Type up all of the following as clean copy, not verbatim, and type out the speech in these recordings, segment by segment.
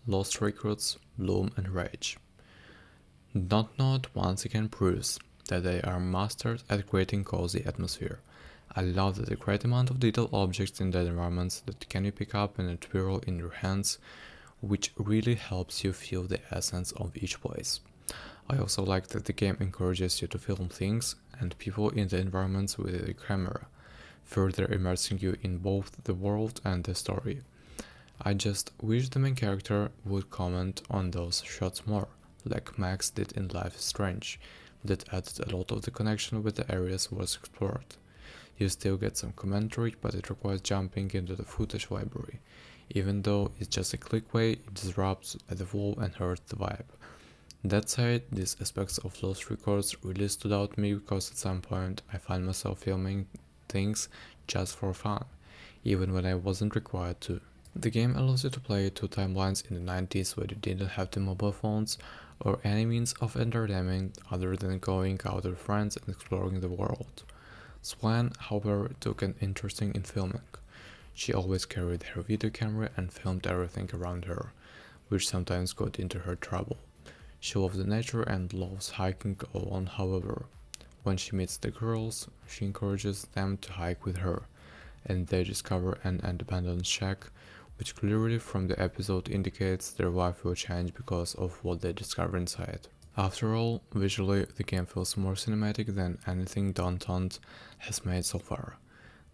Lost Recruits, Bloom and Rage. Dontnod once again proves that they are masters at creating cozy atmosphere. I love the great amount of detailed objects in the environments that can you pick up and twirl in your hands, which really helps you feel the essence of each place. I also like that the game encourages you to film things and people in the environments with the camera, further immersing you in both the world and the story. I just wish the main character would comment on those shots more, like Max did in Life is Strange, that added a lot of the connection with the areas was explored. You still get some commentary, but it requires jumping into the footage library. Even though it's just a click away, it disrupts the flow and hurts the vibe. That said, these aspects of Lost Records really stood out to me because at some point I found myself filming things just for fun, even when I wasn't required to. The game allows you to play two timelines in the 90s where you didn't have the mobile phones or any means of entertainment other than going out with friends and exploring the world. Swan, however, took an interest in filming. She always carried her video camera and filmed everything around her, which sometimes got into her trouble. She loves the nature and loves hiking alone, however. When she meets the girls, she encourages them to hike with her, and they discover an abandoned shack, which clearly from the episode indicates their life will change because of what they discover inside. After all, visually the game feels more cinematic than anything Dontnod has made so far.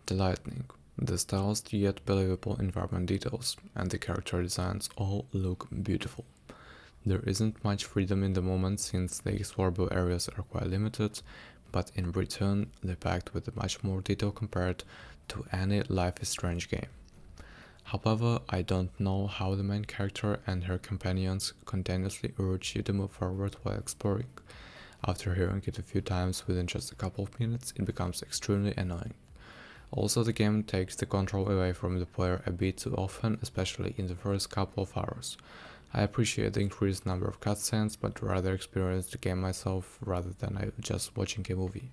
The lighting, the stylized yet believable environment details, and the character designs all look beautiful. There isn't much freedom in the moment since the explorable areas are quite limited, but in return they're packed with much more detail compared to any Life is Strange game. However, I don't know how the main character and her companions continuously urge you to move forward while exploring. After hearing it a few times within just a couple of minutes, it becomes extremely annoying. Also, the game takes the control away from the player a bit too often, especially in the first couple of hours. I appreciate the increased number of cutscenes, but rather experience the game myself rather than just watching a movie.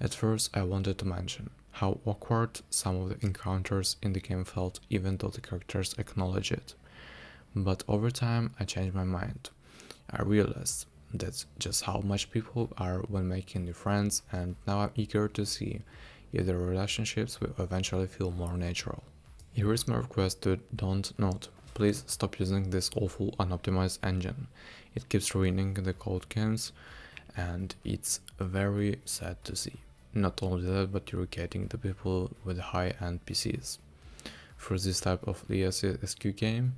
At first, I wanted to mention how awkward some of the encounters in the game felt even though the characters acknowledge it. But over time, I changed my mind. I realized that's just how much people are when making new friends, and now I'm eager to see if the relationships will eventually feel more natural. Here is my request to Dontnod. Please stop using this awful unoptimized engine. It keeps ruining the code games, and it's very sad to see. Not only that, but you're getting the people with high-end PCs. For this type of ESSQ game,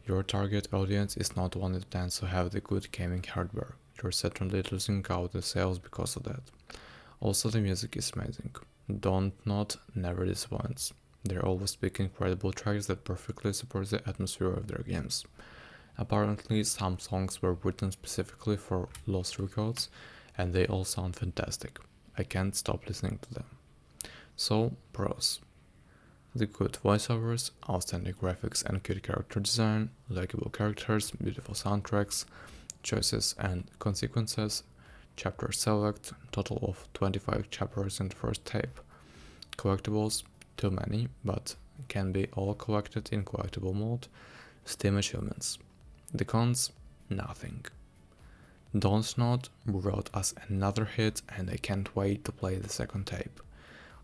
your target audience is not one that tends to have the good gaming hardware. You're certainly losing out the sales because of that. Also, the music is amazing. Dontnod never disappoints. They always pick incredible tracks that perfectly support the atmosphere of their games. Apparently, some songs were written specifically for Lost Records, and they all sound fantastic. I can't stop listening to them. So, pros. The good voiceovers, outstanding graphics and cute character design, likable characters, beautiful soundtracks, choices and consequences, chapter select, total of 25 chapters in the first tape. Collectibles, too many, but can be all collected in collectible mode. Steam achievements. The cons, nothing. Dontnod brought us another hit and I can't wait to play the second tape.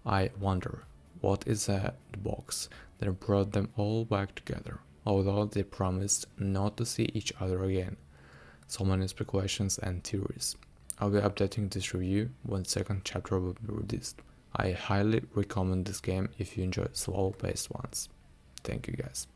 I wonder, what is the box that brought them all back together, although they promised not to see each other again? So many speculations and theories. I'll be updating this review when the second chapter will be released. I highly recommend this game if you enjoy slow-paced ones. Thank you guys.